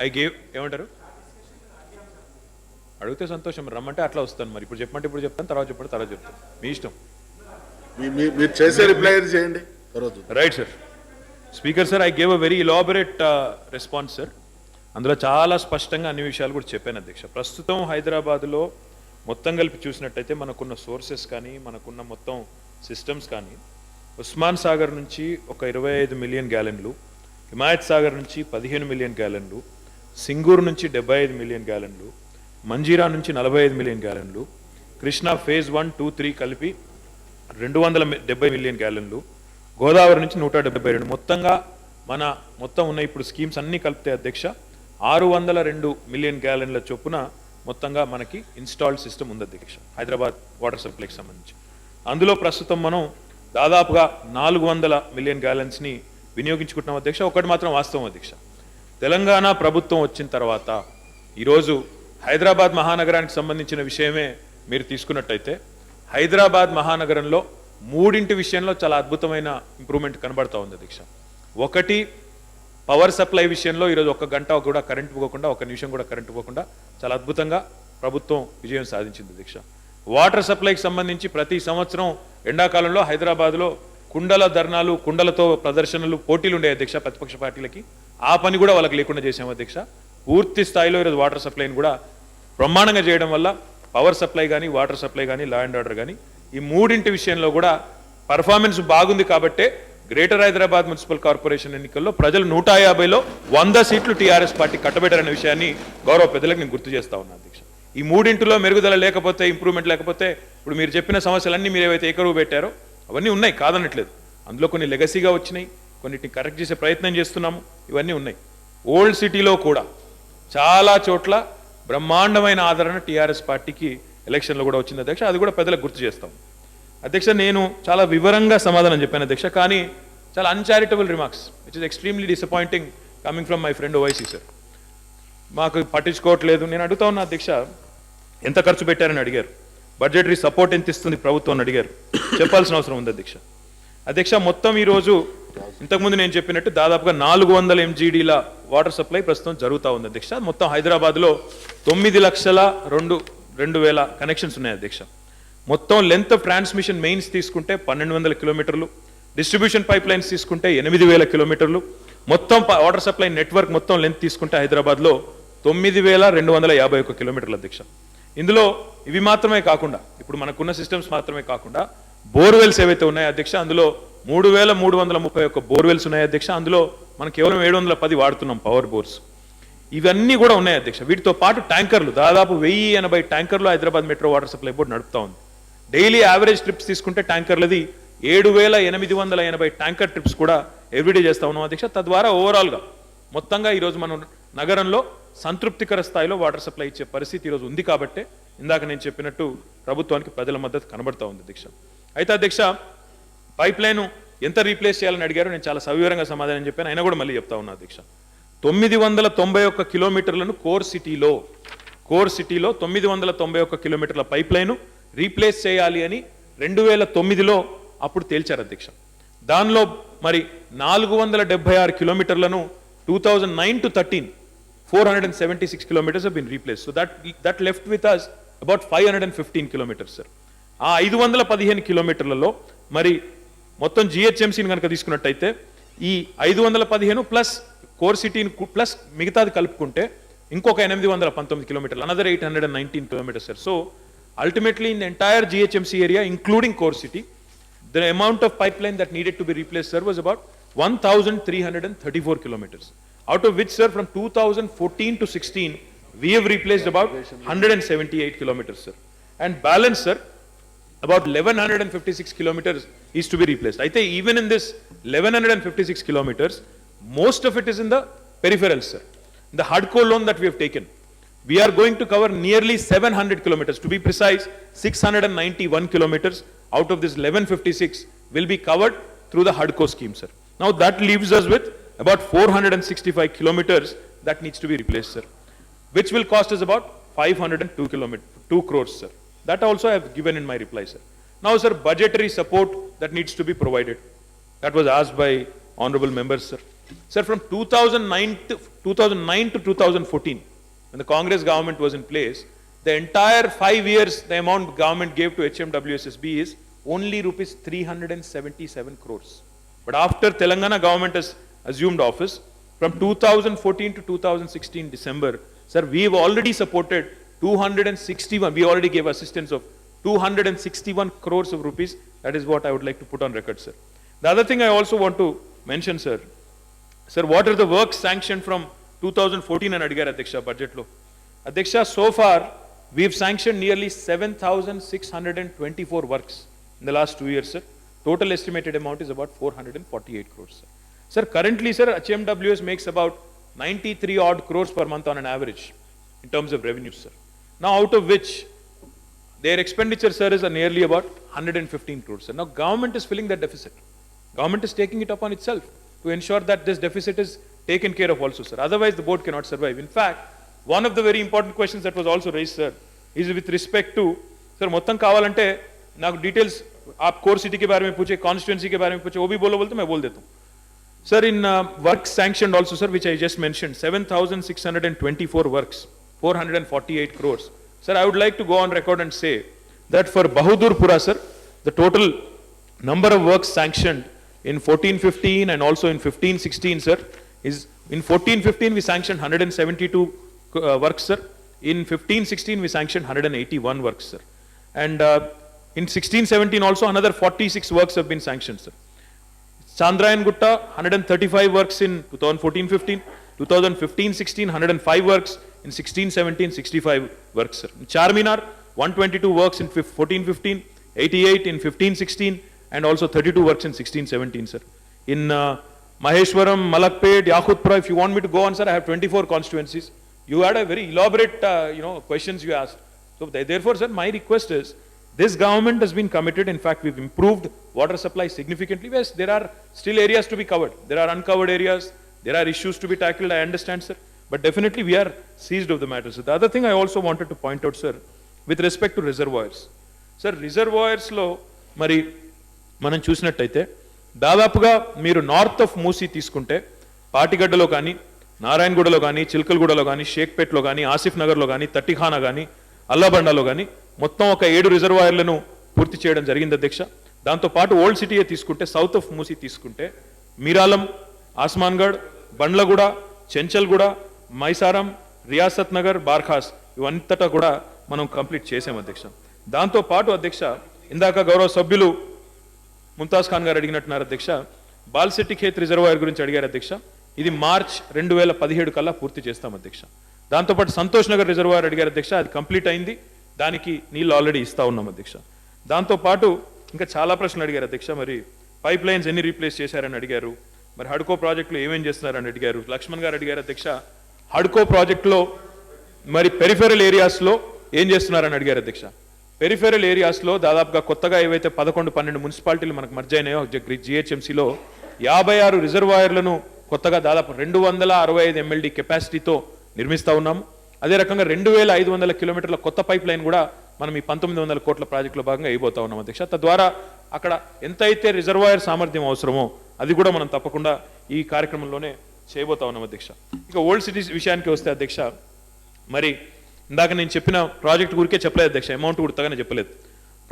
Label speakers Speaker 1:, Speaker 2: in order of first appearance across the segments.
Speaker 1: I gave ఏమంటారు అడిగితే సంతోషం, రమ్మంటే అట్లా వస్తాను. మరి ఇప్పుడు చెప్పమంటే ఇప్పుడు చెప్తాను, తర్వాత చెప్పండి తర్వాత చెప్తాను, మీ ఇష్టం.
Speaker 2: మీరు చేసే రిప్లై చేయండి తర్వాత.
Speaker 1: Right sir. Speaker sir, I gave a very elaborate response sir. అందులో చాలా స్పష్టంగా అన్ని విషయాలు కూడా చెప్పాను అధ్యక్ష. ప్రస్తుతం హైదరాబాద్లో మొత్తం కలిపి చూసినట్టయితే మనకున్న సోర్సెస్ కానీ మనకున్న మొత్తం సిస్టమ్స్ కానీ ఉస్మాన్ సాగర్ నుంచి ఒక 25 మిలియన్ గ్యాలన్లు, హిమాయత్ సాగర్ నుంచి 15 మిలియన్ గ్యాలన్లు, సింగూరు నుంచి 75 మిలియన్ గ్యాలన్లు, మంజీరా నుంచి 45 మిలియన్ గ్యాలన్లు, కృష్ణా ఫేజ్ 1, 2, 3 కలిపి 270 మిలియన్ గ్యాలన్లు, గోదావరి నుంచి 172, మొత్తంగా మన మొత్తం ఉన్న ఇప్పుడు స్కీమ్స్ అన్నీ కలిపితే అధ్యక్ష 602 మిలియన్ గ్యాలన్ల చొప్పున మొత్తంగా మనకి ఇన్స్టాల్డ్ సిస్టమ్ ఉంది అధ్యక్ష హైదరాబాద్ వాటర్ సప్లైకి సంబంధించి. అందులో ప్రస్తుతం మనం దాదాపుగా 400 మిలియన్ గ్యాలన్స్ని వినియోగించుకుంటున్నాం అధ్యక్ష. ఒకటి మాత్రం వాస్తవం అధ్యక్ష, తెలంగాణ ప్రభుత్వం వచ్చిన తర్వాత ఈరోజు హైదరాబాద్ మహానగరానికి సంబంధించిన విషయమే మీరు తీసుకున్నట్టయితే హైదరాబాద్ మహానగరంలో మూడింటి విషయంలో చాలా అద్భుతమైన ఇంప్రూవ్మెంట్ కనబడతా ఉంది అధ్యక్ష. ఒకటి, పవర్ సప్లై విషయంలో ఈరోజు 1 గంట కూడా కరెంట్ పోకుండా, 1 నిమిషం కూడా కరెంట్ పోకుండా చాలా అద్భుతంగా ప్రభుత్వం విజయం సాధించింది అధ్యక్ష. వాటర్ సప్లైకి సంబంధించి ప్రతి సంవత్సరం ఎండాకాలంలో హైదరాబాద్లో కుండల ధర్నాలు, కుండలతో ప్రదర్శనలు, పోటీలు ఉండే అధ్యక్ష ప్రతిపక్ష పార్టీలకి. ఆ పని కూడా వాళ్ళకి లేకుండా చేసాము అధ్యక్ష. పూర్తి స్థాయిలో ఈరోజు వాటర్ సప్లైని కూడా బ్రహ్మాండంగా చేయడం వల్ల పవర్ సప్లై కానీ, వాటర్ సప్లై కానీ, లా అండ్ ఆర్డర్ కానీ ఈ మూడింటి విషయంలో కూడా పర్ఫార్మెన్స్ బాగుంది కాబట్టే గ్రేటర్ హైదరాబాద్ మున్సిపల్ కార్పొరేషన్ ఎన్నికల్లో ప్రజలు 150లో 100 సీట్లు టీఆర్ఎస్ పార్టీ కట్టబెట్టారనే విషయాన్ని గౌరవ పెద్దలకు నేను గుర్తు చేస్తా ఉన్నా అధ్యక్ష. ఈ మూడింటిలో మెరుగుదల లేకపోతే, ఇంప్రూవ్మెంట్ లేకపోతే, ఇప్పుడు మీరు చెప్పిన సమస్యలన్నీ మీరు ఏవైతే ఏకరువు పెట్టారో అవన్నీ ఉన్నాయి, కాదనట్లేదు. అందులో కొన్ని లెగసీగా వచ్చినాయి, కొన్నిటిని కరెక్ట్ చేసే ప్రయత్నం చేస్తున్నాము, ఇవన్నీ ఉన్నాయి. ఓల్డ్ సిటీలో కూడా చాలా చోట్ల బ్రహ్మాండమైన ఆదరణ టీఆర్ఎస్ పార్టీకి ఎలక్షన్లో కూడా వచ్చింది అధ్యక్ష. అది కూడా పెద్దలకు గుర్తు చేస్తాం అధ్యక్ష. నేను చాలా వివరంగా సమాధానం చెప్పాను అధ్యక్ష, కానీ చాలా uncharitable remarks which is extremely disappointing coming from my friend Owaisi sir. మాకు పట్టించుకోవట్లేదు. నేను అడుగుతా ఉన్నా అధ్యక్ష, ఎంత ఖర్చు పెట్టారని అడిగారు, బడ్జెటరీ సపోర్ట్ ఎంత ఇస్తుంది ప్రభుత్వం అని అడిగారు, చెప్పాల్సిన అవసరం ఉంది అధ్యక్ష. అధ్యక్ష, మొత్తం ఈరోజు ఇంతకుముందు నేను చెప్పినట్టు దాదాపుగా 400 MGDల వాటర్ సప్లై ప్రస్తుతం జరుగుతూ ఉంది అధ్యక్ష. మొత్తం హైదరాబాద్లో 9,02,000 కనెక్షన్స్ ఉన్నాయి అధ్యక్ష. మొత్తం లెంత్ ఆఫ్ ట్రాన్స్మిషన్ మెయిన్స్ తీసుకుంటే 1200 కిలోమీటర్లు, డిస్ట్రిబ్యూషన్ పైప్ లైన్స్ తీసుకుంటే 8,000 కిలోమీటర్లు, మొత్తం వాటర్ సప్లై నెట్వర్క్ మొత్తం లెంత్ తీసుకుంటే హైదరాబాద్లో 9,251 కిలోమీటర్లు అధ్యక్ష. ఇందులో ఇవి మాత్రమే కాకుండా, ఇప్పుడు మనకున్న సిస్టమ్స్ మాత్రమే కాకుండా బోర్వెల్స్ ఏవైతే ఉన్నాయో అధ్యక్ష, అందులో 3,331 బోర్వెల్స్ ఉన్నాయి అధ్యక్ష. అందులో మనం కేవలం 710 వాడుతున్నాం పవర్ బోర్స్. ఇవన్నీ కూడా ఉన్నాయి అధ్యక్ష. వీటితో పాటు ట్యాంకర్లు దాదాపు 1080 ట్యాంకర్లు Hyderabad metro water supply board నడుపుతా ఉంది. డైలీ యావరేజ్ ట్రిప్స్ తీసుకుంటే ట్యాంకర్లది 7,880 ట్యాంకర్ ట్రిప్స్ కూడా ఎవ్రీడే చేస్తా ఉన్నాం అధ్యక్ష. తద్వారా ఓవరాల్గా మొత్తంగా ఈరోజు మనం నగరంలో సంతృప్తికర స్థాయిలో వాటర్ సప్లై ఇచ్చే పరిస్థితి ఈరోజు ఉంది కాబట్టే ఇందాక నేను చెప్పినట్టు ప్రభుత్వానికి ప్రజల మద్దతు కనబడతా ఉంది అధ్యక్ష. అయితే అధ్యక్ష, పైప్ లైన్ ఎంత రీప్లేస్ చేయాలని అడిగారు, నేను చాలా సవివరంగా సమాధానం చెప్పాను, అయినా కూడా మళ్ళీ చెప్తా ఉన్నా అధ్యక్ష. 991 కిలోమీటర్లను కోర్ సిటీలో 991 కిలోమీటర్ల పైప్ లైన్ రీప్లేస్ చేయాలి అని 2009లో అప్పుడు తేల్చారు అధ్యక్ష. దానిలో మరి 476 కిలోమీటర్లను 2009 to 13 476 kilometers have been replaced. So that left with us about 515 kilometers, sir. ఆ 515 కిలోమీటర్లలో మరి మొత్తం జిహెచ్ఎంసీని కనుక తీసుకున్నట్టయితే ఈ 515 ప్లస్ కోర్ సిటీని ప్లస్ మిగతాది కలుపుకుంటే ఇంకొక 819 కిలోమీటర్లు, another 819 kilometers, sir. So ultimately in the entire GHMC area including core city, the amount of pipeline that needed to be replaced, sir, was about 1,334 kilometers. Out of which, sir, from 2014 to 16 we have replaced about 178 kilometers, sir. And balance, sir, about 1,156 kilometers is to be replaced. I think even in this 1,156 kilometers, most of it is in the peripherals, sir. The hardcore loan that we have taken, we are going to cover nearly 700 kilometers. To be precise, 691 kilometers out of this 1156 will be covered through the hardcore scheme, sir. Now that leaves us with about 465 kilometers that needs to be replaced, sir, which will cost us about 2 crores, sir. That also I have given in my reply, sir. Now, sir, budgetary support that needs to be provided. That was asked by honorable members, sir. Sir, from 2009 2009 to 2014, when the Congress government was in place, the entire 5 years, the amount government gave to HMWSSB is only rupees 377 crores. But after Telangana government has assumed office, from 2014 to 2016 December, sir, we've already supported 261, we already gave assistance of 261 crores of rupees. That is what I would like to put on record, sir. The other thing I also want to mention, sir, what are the works sanctioned from 2014 and Adigar Adhyaksha budget lo? Adhyaksha, so far, we've sanctioned nearly 7,624 works in the last 2 years, sir. Total estimated amount is about 448 crores, sir. Sir, currently, sir, HMWS makes about 93 odd crores per month on an average in terms of revenue, sir. Now, out of which their expenditure, sir, is nearly about 115 crores, sir. Now, government is filling that deficit. Government is taking it upon itself to ensure that this deficit is taken care of also, sir. Otherwise, the board cannot survive. In fact, one of the very important questions that was also raised, sir, is with respect to, sir, మొత్తం కావాలంటే నాకు details आप core city के बारे में पूछे, constituency के बारे में पूछे, वो भी बोलो बोलते मैं बोल देता हूँ. Sir, in works sanctioned also, sir, which I just mentioned, 7,624 works, 448 crores. Sir, I would like to go on record and say that for Bahadurpura, sir, the total number of works sanctioned in 14-15 and also in 15-16, sir, is in 14-15 we sanctioned 172 works, sir. In 15-16 we sanctioned 181 works, sir. And in 16-17 also another 46 works have been sanctioned, sir. Chandrayan Gutta, 135 works in 2014-15, 2015-16, 105 works, in 16-17, 65 works, sir. In Charminar, 122 works in 14-15, 88 in 15-16, and also 32 works in 16-17, sir. In Maheshwaram, Malakpet, Yakutpura, if you want me to go on, sir, I have 24 constituencies. You had a very elaborate, questions you asked. So therefore, sir, my request is, this government has been committed. In fact, we've improved water supply significantly. Yes, there are still areas to be covered. There are uncovered areas. There are issues to be tackled. I understand, sir. But definitely we are seized of the matter. So the other thing I also wanted to point out, sir, with respect to reservoirs. Sir, reservoirs lo mari మనం చూసినట్టయితే దాదాపుగా మీరు north of Musi తీసుకుంటే పాటిగడ్డలో కానీ నారాయణగూడలో కానీ చిల్కల్గూడలో కానీ షేక్పేట్లో కానీ ఆసిఫ్ నగర్లో కానీ తట్టిఖానా కానీ అల్లాబండాలో కానీ మొత్తం ఒక 7 రిజర్వాయర్లను పూర్తి చేయడం జరిగింది అధ్యక్ష. దాంతోపాటు ఓల్డ్ సిటీయే తీసుకుంటే సౌత్ ఆఫ్ మూసీ తీసుకుంటే మీరాలం, ఆస్మాన్గఢ్, బండ్లగూడ, చెంచల్గూడ, మైసారం, రియాసత్ నగర్, బార్ఖాస్ ఇవంతటా కూడా మనం కంప్లీట్ చేసాం అధ్యక్ష. దాంతోపాటు అధ్యక్ష ఇందాక గౌరవ సభ్యులు ముంతాజ్ ఖాన్ గారు అడిగినట్టున్నారు అధ్యక్ష, బాల్సెట్టి ఖేత్ రిజర్వాయర్ గురించి అడిగారు అధ్యక్ష. ఇది మార్చ్ 2017 కల్లా పూర్తి చేస్తాం అధ్యక్ష. దాంతోపాటు సంతోష్ నగర్ రిజర్వాయర్ అడిగారు అధ్యక్ష, అది కంప్లీట్ అయింది, దానికి నీళ్ళు ఆల్రెడీ ఇస్తా ఉన్నాం అధ్యక్ష. దాంతోపాటు ఇంకా చాలా ప్రశ్నలు అడిగారు అధ్యక్ష. మరి పైప్ లైన్స్ ఎన్ని రీప్లేస్ చేశారని అడిగారు. మరి హడ్కో ప్రాజెక్టులో ఏమేం చేస్తున్నారని అడిగారు. లక్ష్మణ్ గారు అడిగారు అధ్యక్ష, హడ్కో ప్రాజెక్టులో మరి పెరిఫెరల్ ఏరియాస్లో ఏం చేస్తున్నారని అడిగారు అధ్యక్ష. పెరిఫెరల్ ఏరియాస్లో దాదాపుగా కొత్తగా ఏవైతే 11-12 మున్సిపాలిటీలు మనకు మర్జ్ అయినాయో జిహెచ్ఎంసీలో 56 రిజర్వాయర్లను కొత్తగా దాదాపు 265 MLD కెపాసిటీతో నిర్మిస్తా ఉన్నాము. అదే రకంగా 2500 కిలోమీటర్ల కొత్త పైప్ లైన్ కూడా మనం ఈ 1900 కోట్ల ప్రాజెక్టులో భాగంగా వేయబోతా ఉన్నాం అధ్యక్ష. తద్వారా అక్కడ ఎంతైతే రిజర్వాయర్ సామర్థ్యం అవసరమో అది కూడా మనం తప్పకుండా ఈ కార్యక్రమంలోనే చేయబోతా ఉన్నాం అధ్యక్ష. ఇక ఓల్డ్ సిటీస్ విషయానికి వస్తే అధ్యక్ష, మరి ఇందాక నేను చెప్పిన ప్రాజెక్ట్ గురికే చెప్పలేదు అధ్యక్ష, అమౌంట్ గుర్తగానే చెప్పలేదు.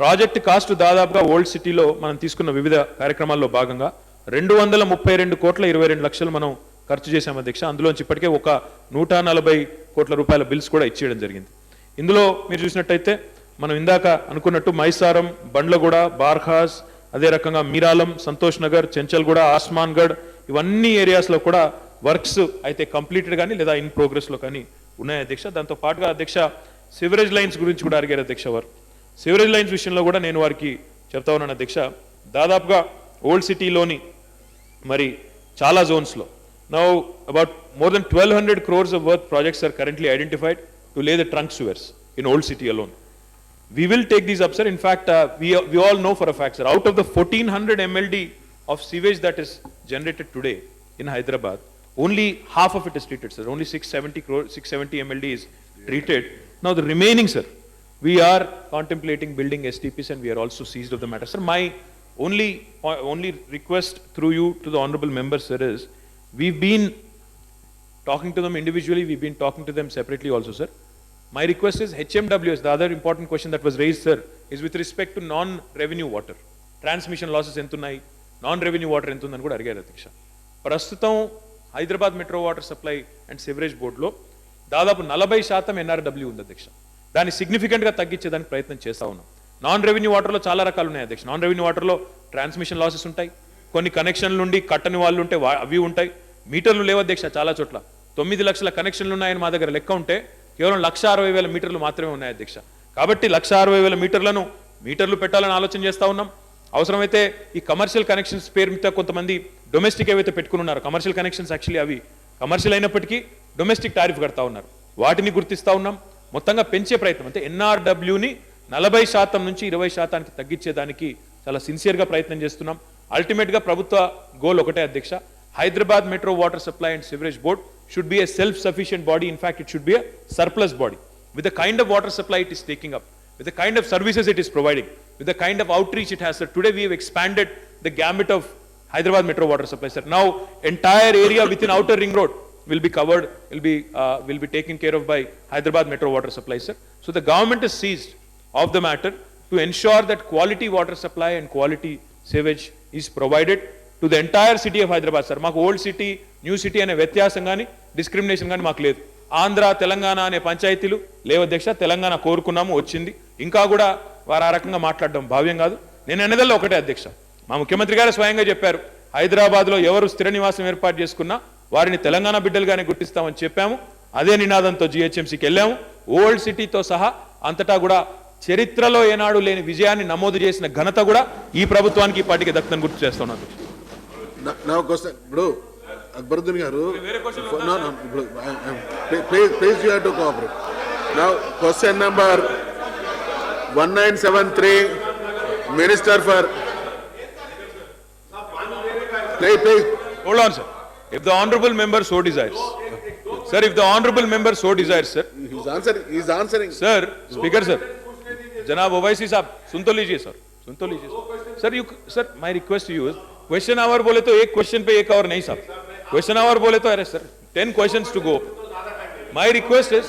Speaker 1: ప్రాజెక్ట్ కాస్ట్ దాదాపుగా ఓల్డ్ సిటీలో మనం తీసుకున్న వివిధ కార్యక్రమాల్లో భాగంగా 232 కోట్ల 22 లక్షలు మనం ఖర్చు చేశాం అధ్యక్ష. అందులోంచి ఇప్పటికే ఒక 140 కోట్ల రూపాయల బిల్స్ కూడా ఇచ్చేయడం జరిగింది. ఇందులో మీరు చూసినట్టయితే మనం ఇందాక అనుకున్నట్టు మైసారం, బండ్లగూడ, బార్ఖాస్, అదే రకంగా మీరాలం, సంతోష్ నగర్, చెంచల్గూడ, ఆస్మాన్గఢ్ ఇవన్నీ ఏరియాస్లో కూడా వర్క్స్ అయితే కంప్లీటెడ్ కానీ లేదా ఇన్ ప్రోగ్రెస్లో కానీ ఉన్నాయి అధ్యక్ష. దాంతో పాటుగా అధ్యక్ష సివరేజ్ లైన్స్ గురించి కూడా అడిగారు అధ్యక్ష వారు. సివరేజ్ లైన్స్ విషయంలో కూడా నేను వారికి చెప్తా ఉన్నాను అధ్యక్ష. దాదాపుగా ఓల్డ్ సిటీలోని మరి చాలా జోన్స్లో now about more than 1200 crores of worth projects are currently identified to lay the trunk sewers in old city alone. We will take these up, sir. In fact, we all know for a fact, sir, out of the 1400 MLD of sewage that is generated today in Hyderabad, only half of it is treated, sir. Only 670 MLD is treated. Now the remaining, sir, we are contemplating building STPs and we are also seized of the matter. Sir, my only request through you to the honorable members, sir, is we've been talking to them individually, we've been talking to them separately also, sir. My request is HMWS, the other important question that was raised, sir, is with respect to non-revenue water. Transmission losses entunnai, non-revenue water entunదని కూడా అడిగారు అధ్యక్ష. ప్రస్తుతం Hyderabad metro water supply and sewerage బోర్డులో దాదాపు 40% ఎన్ఆర్డబ్ల్యూ ఉంది అధ్యక్ష. దాన్ని సిగ్నిఫికెంట్గా తగ్గించేదానికి ప్రయత్నం చేస్తా ఉన్నాం. నాన్ రెవెన్యూ వాటర్లో చాలా రకాలు ఉన్నాయి అధ్యక్ష. నాన్ రెవెన్యూ వాటర్లో ట్రాన్స్మిషన్ లాసెస్ ఉంటాయి, కొన్ని కనెక్షన్ల నుండి కట్టని వాళ్ళు ఉంటే అవి ఉంటాయి. మీటర్లు లేవు అధ్యక్ష చాలా చోట్ల. 9 లక్షల కనెక్షన్లు ఉన్నాయని మా దగ్గర లెక్క ఉంటే కేవలం 1,60,000 మీటర్లు మాత్రమే ఉన్నాయి అధ్యక్ష. కాబట్టి 1,60,000 మీటర్లు పెట్టాలని ఆలోచన చేస్తా ఉన్నాం. అవసరమైతే ఈ కమర్షియల్ కనెక్షన్స్ పేరు మీద కొంతమంది డొమెస్టిక్ ఏవైతే పెట్టుకుని ఉన్నారు, కమర్షియల్ కనెక్షన్స్ యాక్చువల్లీ అవి కమర్షియల్ అయినప్పటికీ డొమెస్టిక్ టారిఫ్ కడతా ఉన్నారు, వాటిని గుర్తిస్తా ఉన్నాం. మొత్తంగా పెంచే ప్రయత్నం అంటే ఎన్ఆర్డబ్ల్యూని 40% నుంచి 20%కి తగ్గించేదానికి చాలా సిన్సియర్గా ప్రయత్నం చేస్తున్నాం. అల్టిమేట్గా ప్రభుత్వ గోల్ ఒకటే అధ్యక్ష, Hyderabad metro water supply and sewerage board should be a self-sufficient body. In fact, it should be a surplus body. With the kind of water supply it is taking up, with the kind of services it is providing, with the kind of outreach it has. Sir, today we have expanded the gambit of Hyderabad Metro Water Supply. Sir, now entire area within Outer Ring Road will be covered, will be taken care of by Hyderabad Metro Water Supply. Sir, so the government is seized of the matter to ensure that quality water supply and quality sewage is provided to the entire city of Hyderabad. Sir, మాకు old city new city అనే వ్యత్యాసం కానీ discrimination కానీ మాకు లేదు. ఆంధ్ర తెలంగాణ అనే పంచాయతీలు లేవు అధ్యక్ష. తెలంగాణ కోరుకున్నాము, వచ్చింది. ఇంకా కూడా వారు ఆ రకంగా మాట్లాడడం భావ్యం కాదు. నేను అనేదల్లో ఒకటే అధ్యక్ష, మా ముఖ్యమంత్రి గారు స్వయంగా చెప్పారు, హైదరాబాద్లో ఎవరు స్థిర నివాసం ఏర్పాటు చేసుకున్నా వారిని తెలంగాణ బిడ్డలుగానే గుర్తిస్తామని చెప్పాము. అదే నినాదంతో జిహెచ్ఎంసీకి వెళ్ళాము. ఓల్డ్ సిటీతో సహా అంతటా కూడా చరిత్రలో ఏనాడు లేని విజయాన్ని నమోదు చేసిన ఘనత కూడా ఈ ప్రభుత్వానికి ఈ పార్టీకి దక్కుతుందని గుర్తు చేస్తున్నాను.
Speaker 2: నా క్వశ్చన్ ఇప్పుడు అక్బరుద్దీన్ గారు, please you have to cooperate. Now question number 1973, minister for please
Speaker 1: Hold on, sir. If the honorable member so desires. Sir, if the honorable member so desires, sir.
Speaker 2: He's answering.
Speaker 1: Sir, speaker, sir. Janab Owaisi साहब, सुन तो लीजिए sir, सुन तो लीजिए sir. Sir, my request to you is, question hour बोले तो एक question पे एक और नहीं साहब. क्वेश्चन आवर बोले तो अरे sir 10 questions to go. My request is